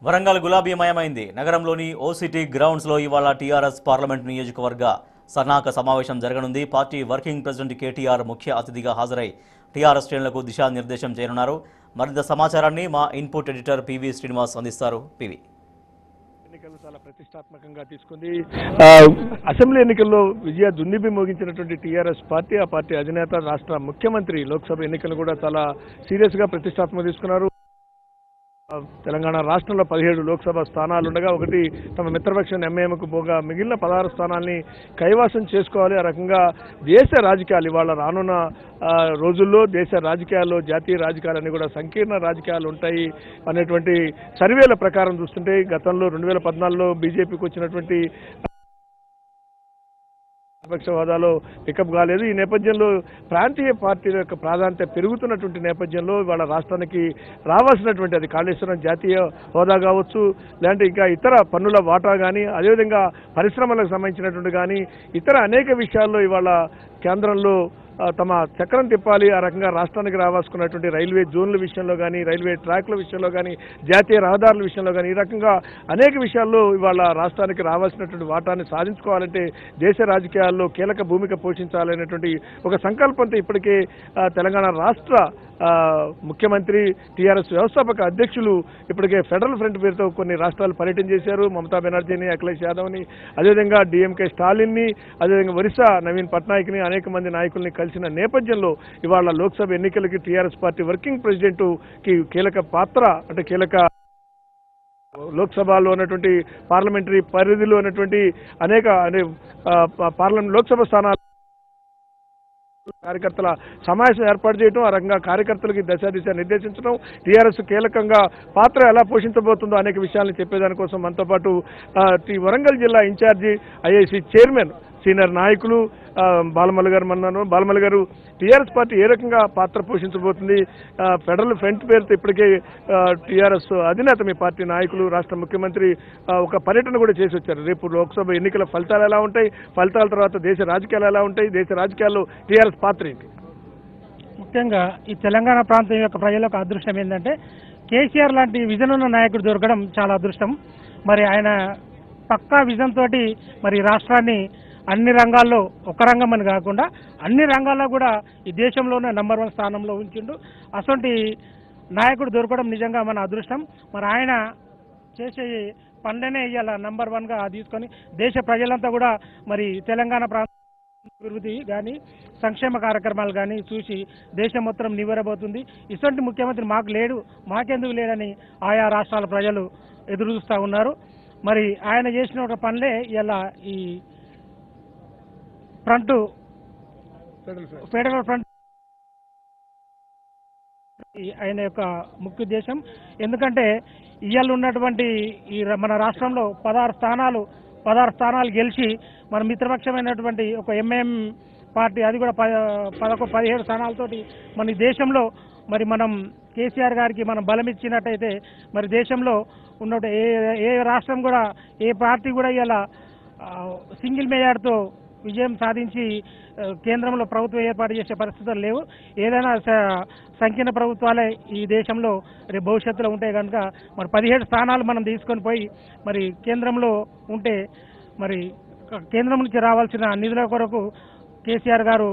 వరంగల్ గులాబీమయమైంది. నగరంలోని ఓసిటీ గ్రౌండ్స్లో ఇవాళ టీఆర్ఎస్ పార్లమెంట్ నియోజకవర్గ సన్నాహక సమావేశం జరగనుంది. పార్టీ వర్కింగ్ ప్రెసిడెంట్ కేటీఆర్ ముఖ్య అతిథిగా హాజరై టీఆర్ఎస్ శ్రేణులకు దిశానిర్దేశం చేయనున్నారు. మరింత సమాచారాన్ని మా ఇన్పుట్ ఎడిటర్ పివి శ్రీనివాస్ అందిస్తారు. పివి ఎన్నికలు చాలా ప్రతిష్టాత్మకంగా తీసుకుంది. అసెంబ్లీ ఎన్నికల్లో విజయ దుందిబి మోగించినటువంటి టీఆర్ఎస్ పార్టీ, ఆ పార్టీ అధినేత రాష్ట్ర ముఖ్యమంత్రి లోక్సభ ఎన్నికలు కూడా చాలా సీరియస్ గా ప్రతిష్టాత్మక తీసుకున్నారు. తెలంగాణ రాష్ట్రంలో 17 లోక్సభ స్థానాలుండగా ఒకటి తమ మిత్రపక్షం ఎంఐఎంకు పోగా మిగిలిన 16 స్థానాల్ని కైవసం చేసుకోవాలి. ఆ రకంగా దేశ రాజకీయాలు ఇవాళ రానున్న రోజుల్లో దేశ రాజకీయాల్లో జాతీయ రాజకీయాలన్నీ కూడా సంకీర్ణ రాజకీయాలు ఉంటాయి అనేటువంటి సర్వేల ప్రకారం చూస్తుంటే గతంలో 2014లో బీజేపీకి వచ్చినటువంటి విపక్ష హోదాలో పికప్ కాలేదు. ఈ నేపథ్యంలో ప్రాంతీయ పార్టీల యొక్క ప్రాధాన్యత పెరుగుతున్నటువంటి నేపథ్యంలో ఇవాళ రాష్ట్రానికి రావాల్సినటువంటి అది కాళేశ్వరం జాతీయ హోదా కావచ్చు, లేదంటే ఇంకా ఇతర పన్నుల వాటా కానీ, అదేవిధంగా పరిశ్రమలకు సంబంధించినటువంటి కానీ ఇతర అనేక విషయాల్లో ఇవాళ కేంద్రంలో తమ చక్రం తిప్పాలి. ఆ రకంగా రాష్ట్రానికి రావాల్సుకున్నటువంటి రైల్వే జోన్ల విషయంలో కానీ, రైల్వే ట్రాక్ల విషయంలో కానీ, జాతీయ రహదారుల విషయంలో కానీ, ఈ రకంగా అనేక విషయాల్లో ఇవాళ రాష్ట్రానికి రావాల్సినటువంటి వాటాన్ని సాధించుకోవాలంటే దేశ రాజకీయాల్లో కీలక భూమిక పోషించాలనేటువంటి ఒక సంకల్పంతో ఇప్పటికే తెలంగాణ రాష్ట్ర ముఖ్యమంత్రి టీఆర్ఎస్ వ్యవస్థాపక అధ్యక్షులు ఇప్పటికే ఫెడరల్ ఫ్రంట్ పేరుతో కొన్ని రాష్ట్రాలు పర్యటన చేశారు. మమతా బెనర్జీని, అఖిలేష్ యాదవ్ని, అదేవిధంగా డిఎంకే స్టాలిన్ని, అదేవిధంగా ఒరిస్సా నవీన్ పట్నాయక్ని, అనేక మంది నాయకుల్ని కలిసిన నేపథ్యంలో ఇవాళ లోక్సభ ఎన్నికలకి టీఆర్ఎస్ పార్టీ వర్కింగ్ ప్రెసిడెంట్ కి కీలక పాత్ర అంటే కీలక లోక్సభలో ఉన్నటువంటి పార్లమెంటరీ పరిధిలో ఉన్నటువంటి అనేక పార్లమెంట్ లోక్సభ స్థానాలు కార్యకర్తల సమావేశం ఏర్పాటు చేయడం, ఆ రకంగా కార్యకర్తలకి దశ నిర్దేశించడం, టీఆర్ఎస్ కీలకంగా పాత్ర ఎలా పోషించబోతుందో అనేక విషయాలను చెప్పేదానికోసం మనతో పాటు వరంగల్ జిల్లా ఇన్ఛార్జి ఐఐసి చైర్మన్ సీనియర్ నాయకులు బాలమల్లి గారు మన్నారు. బాలమల్లి గారు, టీఆర్ఎస్ పార్టీ ఏ రకంగా పాత్ర పోషించబోతుంది? ఫెడరల్ ఫ్రంట్ పేరుతో ఇప్పటికే టీఆర్ఎస్ అధినేత మీ పార్టీ నాయకులు రాష్ట్ర ముఖ్యమంత్రి ఒక పర్యటన కూడా చేసి వచ్చారు. రేపు లోక్సభ ఎన్నికల ఫలితాలు ఎలా ఉంటాయి, ఫలితాల తర్వాత దేశ రాజకీయాలు ఎలా ఉంటాయి, దేశ రాజకీయాల్లో టీఆర్ఎస్ పాత్ర ఏంటి? ముఖ్యంగా ఈ తెలంగాణ ప్రాంతం యొక్క ప్రజలకు అదృష్టం ఏంటంటే కేసీఆర్ లాంటి విజన్ ఉన్న నాయకుడు దొరకడం చాలా అదృష్టం. మరి ఆయన పక్కా విజన్ తోటి మరి రాష్ట్రాన్ని అన్ని రంగాల్లో, ఒక రంగం అని కాకుండా అన్ని రంగాల్లో కూడా ఈ దేశంలోనే నంబర్ 1 స్థానంలో ఉంచిండు. అటువంటి నాయకుడు దొరకడం నిజంగా మన అదృష్టం. మరి ఆయన చేసే పనులనే ఇవాళ నంబర్ 1గా తీసుకొని దేశ ప్రజలంతా కూడా మరి తెలంగాణ ప్రాంత అభివృద్ధి కానీ సంక్షేమ కార్యక్రమాలు కానీ చూసి దేశం మొత్తం నివ్వెరబోతుంది. ఇటువంటి ముఖ్యమంత్రి మాకు లేడు, మాకెందుకు లేడని ఆయా రాష్ట్రాల ప్రజలు ఎదురు చూస్తూ ఉన్నారు. ఆయన చేసిన ఒక పనులే ఇలా ఈ ఫెడరల్ ఫ్రంట్ ఆయన యొక్క ముఖ్య ఉద్దేశం. ఎందుకంటే ఇవాళ ఉన్నటువంటి ఈ మన రాష్ట్రంలో 16 స్థానాలు గెలిచి మన మిత్రపక్షమైనటువంటి ఒక ఎంఐఎం పార్టీ అది కూడా 17 స్థానాలతోటి మన దేశంలో మరి మనం కేసీఆర్ గారికి మనం బలం ఇచ్చినట్టయితే మరి దేశంలో ఉన్న ఏ రాష్ట్రం కూడా ఏ పార్టీ కూడా ఇలా సింగిల్ మేజార్టీతో విజయం సాధించి కేంద్రంలో ప్రభుత్వం ఏర్పాటు చేసే పరిస్థితులు లేవు. ఏదైనా సంకీర్ణ ప్రభుత్వాలే ఈ దేశంలో రేపు భవిష్యత్తులో ఉంటే కనుక మరి 17 స్థానాలు మనం తీసుకొని పోయి మరి కేంద్రంలో ఉంటే మరి కేంద్రం నుంచి రావాల్సిన నిధుల కొరకు కేసీఆర్ గారు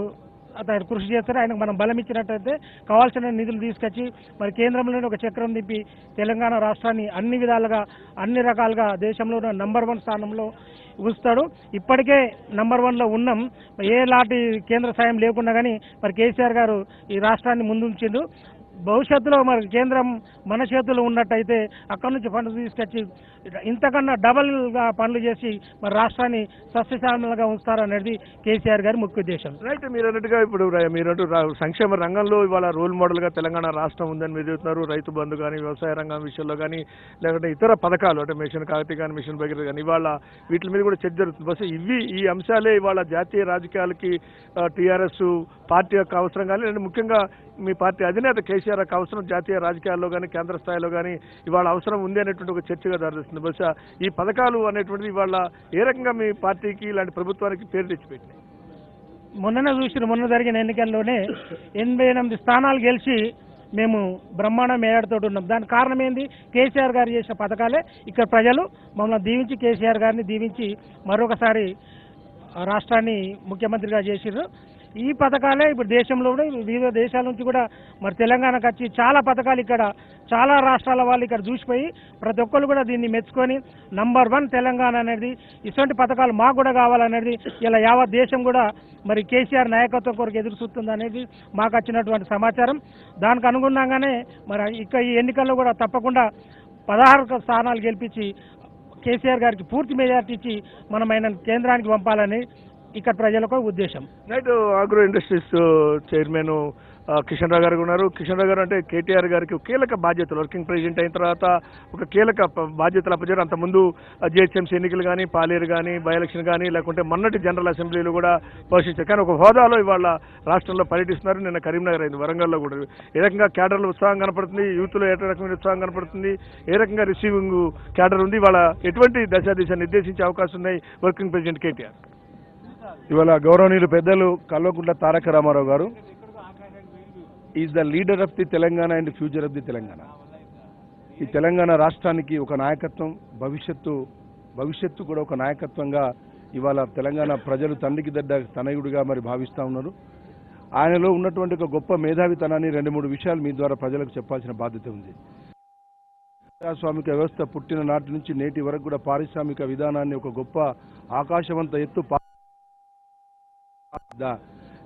ఆయన కృషి చేస్తారు. ఆయనకు మనం బలం ఇచ్చినట్టయితే కావాల్సిన నిధులు తీసుకొచ్చి మరి కేంద్రంలోనే ఒక చక్రం తిప్పి తెలంగాణ రాష్ట్రాన్ని అన్ని విధాలుగా అన్ని రకాలుగా దేశంలో నంబర్ 1 స్థానంలో ఉంచుతాడు. ఇప్పటికే నంబర్ 1లో ఉన్నాం. ఏలాంటి కేంద్ర సాయం లేకుండా కానీ మరి కేసీఆర్ గారు ఈ రాష్ట్రాన్ని ముందుంచిండు. భవిష్యత్తులో మరి కేంద్రం మన చేతుల్లో ఉన్నట్టయితే అక్కడి నుంచి ఫండ్స్ తీసుకొచ్చి ఇంతకన్నా డబల్గా పనులు చేసి మరి రాష్ట్రాన్ని సస్యశ్యామలంగా ఉంచుతారనేది కేసీఆర్ గారి ముఖ్య ఉద్దేశం. రైట్, మీరు అన్నట్టుగా ఇప్పుడు మీరంటూ సంక్షేమ రంగంలో ఇవాళ రోల్ మోడల్గా తెలంగాణ రాష్ట్రం ఉందని మీరు చెబుతున్నారు. రైతు బంధు కానీ, వ్యవసాయ రంగం విషయంలో కానీ, లేకుంటే ఇతర పథకాలు అంటే మిషన్ కాకతీయ కానీ, మిషన్ భగీరథ కానీ ఇవాళ వీటి మీద కూడా చర్చ జరుగుతుంది. బస్ ఈ అంశాలే ఇవాళ జాతీయ రాజకీయాలకి టీఆర్ఎస్ పార్టీ యొక్క అవసరం కానీ, లేదా ముఖ్యంగా మీ పార్టీ అధినేత కేసీఆర్ యొక్క అవసరం జాతీయ రాజకీయాల్లో కానీ కేంద్ర స్థాయిలో కానీ ఇవాళ అవసరం ఉంది అనేటువంటి ఒక చర్చగా దారితీస్తుంది. బహుశా ఈ పథకాలు అనేటువంటిది ఇవాళ ఏ రకంగా మీ పార్టీకి ఇలాంటి ప్రభుత్వానికి పేరు తెచ్చిపెట్టినాయి? మొన్న జరిగిన ఎన్నికల్లోనే 88 స్థానాలు గెలిచి మేము బ్రహ్మాండం మేడతో ఉన్నాం. దానికి కారణం ఏంది? కేసీఆర్ గారు చేసిన పథకాలే. ఇక్కడ ప్రజలు మమ్మల్ని దీవించి, కేసీఆర్ గారిని దీవించి మరొకసారి రాష్ట్రాన్ని ముఖ్యమంత్రిగా చేసిర్రు. ఈ పథకాలే ఇప్పుడు దేశంలో కూడా వివిధ దేశాల నుంచి కూడా మరి తెలంగాణకు వచ్చి చాలా పథకాలు ఇక్కడ చాలా రాష్ట్రాల వాళ్ళు ఇక్కడ చూసిపోయి ప్రతి ఒక్కరు కూడా దీన్ని మెచ్చుకొని నంబర్ 1 తెలంగాణ అనేది, ఇటువంటి పథకాలు మాకు కూడా కావాలనేది ఇలా యావత్ దేశం కూడా మరి కేసీఆర్ నాయకత్వం కొరకు ఎదురు చూస్తుంది అనేది మాకు వచ్చినటువంటి సమాచారం. దానికి అనుగుణంగానే మరి ఇక ఈ ఎన్నికల్లో కూడా తప్పకుండా 16 స్థానాలు గెలిపించి కేసీఆర్ గారికి పూర్తి మెజార్టీ ఇచ్చి మనం ఆయన కేంద్రానికి పంపాలని ఇక్కడ ప్రజలకు ఉద్దేశం. Right. Agro Industries chairman Kishan Rao garu ఉన్నారు. కిషన్ రావు గారు అంటే కేటీఆర్ గారికి కీలక బాధ్యతలు, వర్కింగ్ ప్రెసిడెంట్ అయిన తర్వాత ఒక కీలక బాధ్యతలు అప్పచారు. అంతకుముందు జిహెచ్ఎంసీ ఎన్నికలు కానీ, పాలేరు కానీ, బై ఎలక్షన్ కానీ, లేకుంటే మొన్నటి జనరల్ అసెంబ్లీలు కూడా పోషించారు. కానీ ఒక హోదాలో ఇవాళ రాష్ట్రంలో పర్యటిస్తున్నారు. నిన్న కరీంనగర్ అయింది, వరంగల్లో కూడా ఏ రకంగా క్యాడర్లో ఉత్సాహం కనపడుతుంది, యూత్లో ఏ రకమైన ఉత్సాహం కనపడుతుంది, ఏ రకంగా రిసీవింగ్ క్యాడర్ ఉంది, ఇవాళ ఎటువంటి దశ నిర్దేశించే అవకాశం ఉన్నాయి వర్కింగ్ ప్రెసిడెంట్ కేటీఆర్? ఇవాళ గౌరవనీయులు పెద్దలు కల్వకుంట్ల తారక రామారావు గారు is the leader of the Telangana and future of the Telangana. ఈ తెలంగాణ రాష్ట్రానికి ఒక నాయకత్వం, భవిష్యత్తు కూడా ఒక నాయకత్వంగా ఇవాళ తెలంగాణ ప్రజలు తండ్రికి దడ్డ తనయుడిగా మరి భావిస్తూ ఉన్నారు. ఆయనలో ఉన్నటువంటి ఒక గొప్ప మేధావితనాన్ని 2-3 విషయాలు మీ ద్వారా ప్రజలకు చెప్పాల్సిన బాధ్యత ఉంది. ప్రజాస్వామిక వ్యవస్థ పుట్టిన నాటి నుంచి నేటి వరకు కూడా పారిశ్రామిక విధానాన్ని ఒక గొప్ప ఆకాశవంత ఎత్తు the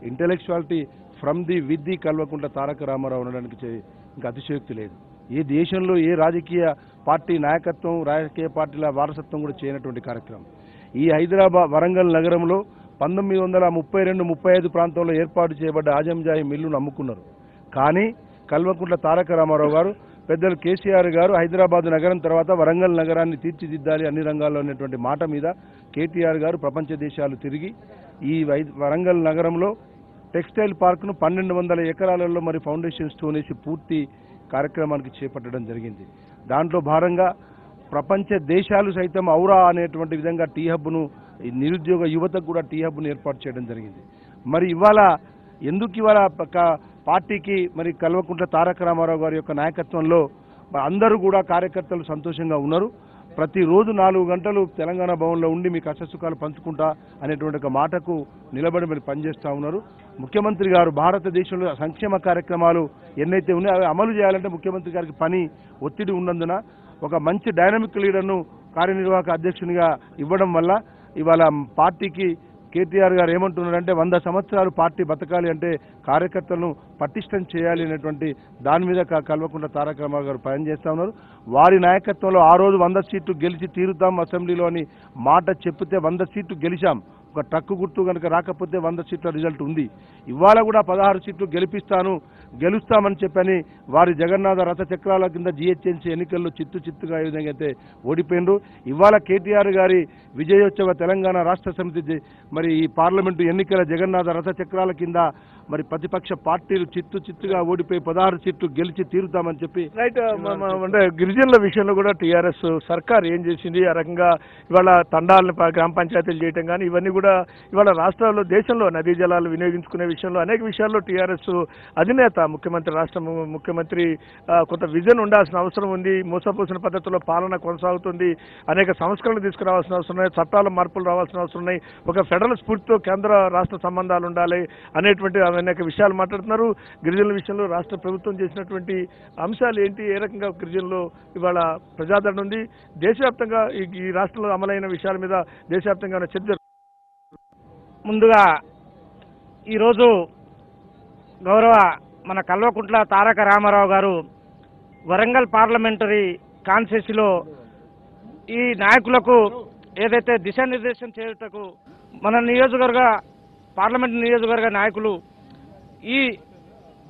intellectuality from the with the Kalvakuntla Taraka Ramarao అనడానికి ఇంకా అతిశయోక్తి లేదు. ఏ దేశంలో ఏ రాజకీయ పార్టీ నాయకత్వం, రాజకీయ పార్టీల వారసత్వం కూడా చేయనటువంటి కార్యక్రమం. ఈ హైదరాబాద్ వరంగల్ నగరంలో 1932-35 ప్రాంతంలో ఏర్పాటు చేయబడ్డ ఆజంజాహి మిల్లును అమ్ముకున్నారు. కానీ కల్వకుంట్ల తారక రామారావు గారు, పెద్దలు కేసీఆర్ గారు హైదరాబాద్ నగరం తర్వాత వరంగల్ నగరాన్ని తీర్చిదిద్దాలి అన్ని రంగాల్లో అనేటువంటి మాట మీద కేటీఆర్ గారు ప్రపంచ దేశాలు తిరిగి ఈ వరంగల్ నగరంలో టెక్స్టైల్ పార్క్ను 1200 ఎకరాలలో మరి ఫౌండేషన్ స్టోన్ వేసి పూర్తి కార్యక్రమానికి చేపట్టడం జరిగింది. దాంట్లో భాగంగా ప్రపంచ దేశాలు సైతం ఔరా అనేటువంటి విధంగా టీ హబ్ను, నిరుద్యోగ యువతకు కూడా టీ హబ్ను ఏర్పాటు చేయడం జరిగింది. మరి ఎందుకు ఇవాళ పార్టీకి మరి కల్వకుంట్ల తారక రామారావు గారి యొక్క నాయకత్వంలో అందరూ కూడా కార్యకర్తలు సంతోషంగా ఉన్నారు. ప్రతిరోజు 4 గంటలు తెలంగాణ భవన్లో ఉండి మీ కష్టసుఖాలు పంచుకుంటా అనేటువంటి ఒక మాటకు నిలబడి మీరు పనిచేస్తూ ఉన్నారు. ముఖ్యమంత్రి గారు భారతదేశంలో సంక్షేమ కార్యక్రమాలు ఎన్నైతే ఉన్నాయో అవి అమలు చేయాలంటే ముఖ్యమంత్రి గారికి పని ఒత్తిడి ఉన్నందున ఒక మంచి డైనమిక్ లీడర్ను కార్యనిర్వాహక అధ్యక్షునిగా ఇవ్వడం వల్ల ఇవాళ పార్టీకి కేటీఆర్ గారు ఏమంటున్నారంటే 100 సంవత్సరాలు పార్టీ బతకాలి అంటే కార్యకర్తలను పటిష్టం చేయాలి అనేటువంటి దాని మీద కల్వకుంట్ల తారక రామారావు గారు పనిచేస్తూ ఉన్నారు. వారి నాయకత్వంలో ఆ రోజు 100 సీట్లు గెలిచి తీరుతాం అసెంబ్లీలో అని మాట చెప్తే 100 సీట్లు గెలిచాం. ఒక ట్రక్కు గుర్తు కనుక రాకపోతే 100 సీట్ల రిజల్ట్ ఉంది. ఇవాళ కూడా 16 సీట్లు గెలుస్తామని చెప్పని వారి జగన్నాథ రథ చక్రాల కింద జిహెచ్ఎంసీ ఎన్నికల్లో చిత్తుగా ఏ విధంగా అయితే ఓడిపోయిండ్రు. ఇవాళ కేటీఆర్ గారి విజయోత్సవ తెలంగాణ రాష్ట్ర సమితి మరి ఈ పార్లమెంటు ఎన్నికల జగన్నాథ రథ చక్రాల కింద మరి ప్రతిపక్ష పార్టీలు చిత్తుగా ఓడిపోయి 16 సీట్లు గెలిచి తీరుతామని చెప్పి రైట్. అంటే గిరిజనుల విషయంలో కూడా టీఆర్ఎస్ సర్కార్ ఏం చేసింది, ఆ రకంగా ఇవాళ తండాలను గ్రామ పంచాయతీలు చేయటం కానీ ఇవన్నీ కూడా ఇవాళ రాష్ట్రాల్లో దేశంలో నదీ జలాలు వినియోగించుకునే విషయంలో అనేక విషయాల్లో టీఆర్ఎస్ అధినేత రాష్ట్ర ముఖ్యమంత్రి కొంత విజన్ ఉండాల్సిన అవసరం ఉంది. మోసపోసిన పద్ధతిలో పాలన కొనసాగుతుంది. అనేక సంస్కరణలు తీసుకురావాల్సిన అవసరం ఉన్నాయి, చట్టాల మార్పులు రావాల్సిన అవసరం ఉన్నాయి. ఒక ఫెడరల్ స్ఫూర్తితో కేంద్ర రాష్ట్ర సంబంధాలు ఉండాలి అనేటువంటి అనేక విషయాలు మాట్లాడుతున్నారు. గిరిజనుల విషయంలో రాష్ట్ర ప్రభుత్వం చేసినటువంటి అంశాలు ఏంటి, ఏ రకంగా గిరిజనులు ఇవాళ ప్రజాదరణ ఉంది, దేశవ్యాప్తంగా ఈ రాష్ట్రంలో అమలైన విషయాల మీద దేశవ్యాప్తంగా చర్చ. ముందుగా ఈరోజు గౌరవ మన కల్వకుంట్ల తారక రామారావు గారు వరంగల్ పార్లమెంటరీ కాన్స్టిట్యూన్సీలో ఈ నాయకులకు ఏదైతే దిశానిర్దేశం చేయుటకు మన పార్లమెంట్ నియోజకవర్గ నాయకులు ఈ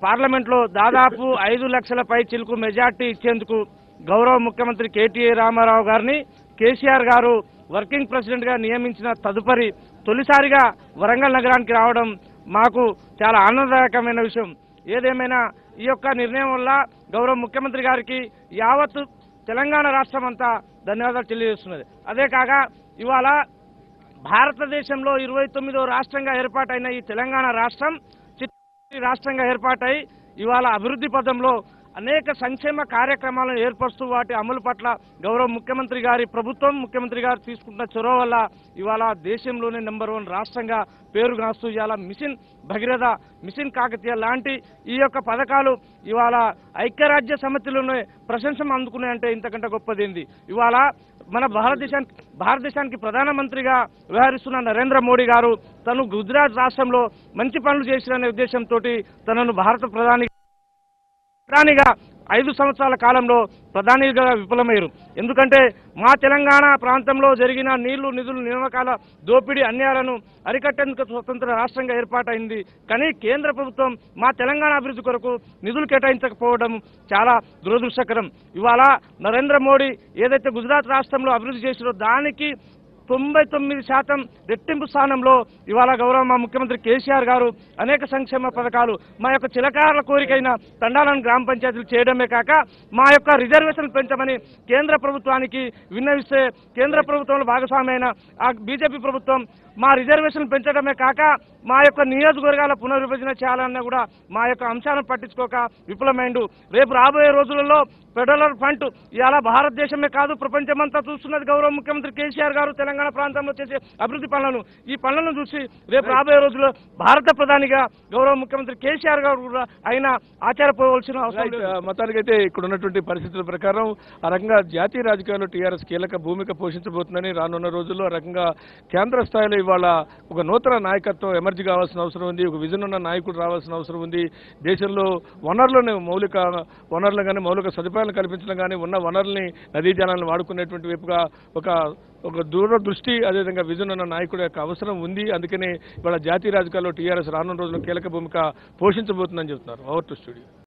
పార్లమెంట్లో దాదాపు 5 లక్షల పై చిలుకు మెజార్టీ ఇచ్చేందుకు గౌరవ ముఖ్యమంత్రి కేటీఆర్ రామారావు గారిని కేసీఆర్ గారు వర్కింగ్ ప్రెసిడెంట్గా నియమించిన తదుపరి తొలిసారిగా వరంగల్ నగరానికి రావడం మాకు చాలా ఆనందదాయకమైన విషయం. ఏదేమైనా ఈ యొక్క నిర్ణయం వల్ల గౌరవ ముఖ్యమంత్రి గారికి యావత్తు తెలంగాణ రాష్ట్రం అంతా ధన్యవాదాలు తెలియజేస్తున్నది. అదే కాక ఇవాళ భారతదేశంలో 29వ రాష్ట్రంగా ఏర్పాటైన ఈ తెలంగాణ రాష్ట్రం రాష్ట్రంగా ఏర్పాటై ఇవాళ అభివృద్ధి పథంలో అనేక సంక్షేమ కార్యక్రమాలను ఏర్పరుస్తూ వాటి అమలు పట్ల గౌరవ ముఖ్యమంత్రి గారి ప్రభుత్వం, ముఖ్యమంత్రి గారు తీసుకుంటున్న చొరవ వల్ల ఇవాళ దేశంలోనే నెంబర్ 1 రాష్ట్రంగా పేరుగాస్తూ ఇవాళ మిషన్ భగీరథ, మిషన్ కాకతీయ లాంటి ఈ యొక్క పథకాలు ఇవాళ ఐక్యరాజ్య సమితిలోనే ప్రశంస అందుకున్నాయంటే ఇంతకంటే గొప్పదేంది. ఇవాళ మన భారతదేశానికి ప్రధానమంత్రిగా వ్యవహరిస్తున్న నరేంద్ర మోడీ గారు తను గుజరాత్ రాష్ట్రంలో మంచి పనులు చేసిన ఉద్దేశంతో తనను భారత ప్రధానిగా 5 సంవత్సరాల కాలంలో ప్రధానిగా విఫలమయ్యారు. ఎందుకంటే మా తెలంగాణ ప్రాంతంలో జరిగిన నీళ్లు, నిధులు, నియామకాల దోపిడీ, అన్యాయాలను అరికట్టేందుకు స్వతంత్ర రాష్ట్రంగా ఏర్పాటైంది. కానీ కేంద్ర ప్రభుత్వం మా తెలంగాణ అభివృద్ధి కొరకు నిధులు కేటాయించకపోవడం చాలా దురదృష్టకరం. ఇవాళ నరేంద్ర మోడీ ఏదైతే గుజరాత్ రాష్ట్రంలో అభివృద్ధి చేసినో దానికి 99% రెట్టింపు స్థానంలో ఇవాళ గౌరవ మా ముఖ్యమంత్రి కేసీఆర్ గారు అనేక సంక్షేమ పథకాలు మా యొక్క చిలకారుల కోరికైన తండాలను గ్రామ పంచాయతీలు చేయడమే కాక మా యొక్క రిజర్వేషన్ పెంచమని కేంద్ర ప్రభుత్వానికి విన్నవిస్తే కేంద్ర ప్రభుత్వంలో భాగస్వామైన ఆ బీజేపీ ప్రభుత్వం మా రిజర్వేషన్ పెంచడమే కాక మా యొక్క నియోజకవర్గాల పునర్విభజన చేయాలన్నా కూడా మా యొక్క అంశాలను పట్టించుకోక విఫలమైండు. రేపు రాబోయే రోజులలో ఫెడరల్ ఫ్రంట్ ఇవాళ భారతదేశమే కాదు ప్రపంచమంతా చూస్తున్నది గౌరవ ముఖ్యమంత్రి కేసీఆర్ గారు తెలంగాణ ప్రాంతంలో చేసే అభివృద్ధి పనులను. ఈ పనులను చూసి రేపు రాబోయే రోజుల్లో భారత ప్రధానిగా గౌరవ ముఖ్యమంత్రి కేసీఆర్ గారు కూడా ఆయన ఆచారపోవలసిన అవసరం లేదు. మొత్తానికైతే ఇక్కడ ఉన్నటువంటి పరిస్థితుల ప్రకారం ఆ రకంగా జాతీయ రాజకీయాల్లో టీఆర్ఎస్ కీలక భూమిక పోషించబోతుందని రానున్న రోజుల్లో ఆ రకంగా కేంద్ర స్థాయిలో ఇవాళ ఒక నూతన నాయకత్వం ఎమర్జీ కావాల్సిన అవసరం ఉంది. ఒక విజన్ ఉన్న నాయకుడు రావాల్సిన అవసరం ఉంది. దేశంలో వనరులను మౌలిక వనరులు కానీ మౌలిక సదుపాయాలను కల్పించడం కానీ ఉన్న వనరుల్ని నదీ జలాలను వాడుకునేటువంటి వైపుగా ఒక దూరదృష్టి అదేవిధంగా విజన్ ఉన్న నాయకుడు యొక్క అవసరం ఉంది. అందుకనే ఇవాళ జాతీయ రాజకీయాల్లో టీఆర్ఎస్ రానున్న రోజుల్లో కీలక భూమిక పోషించబోతుందని చెబుతున్నారు. Over to studio.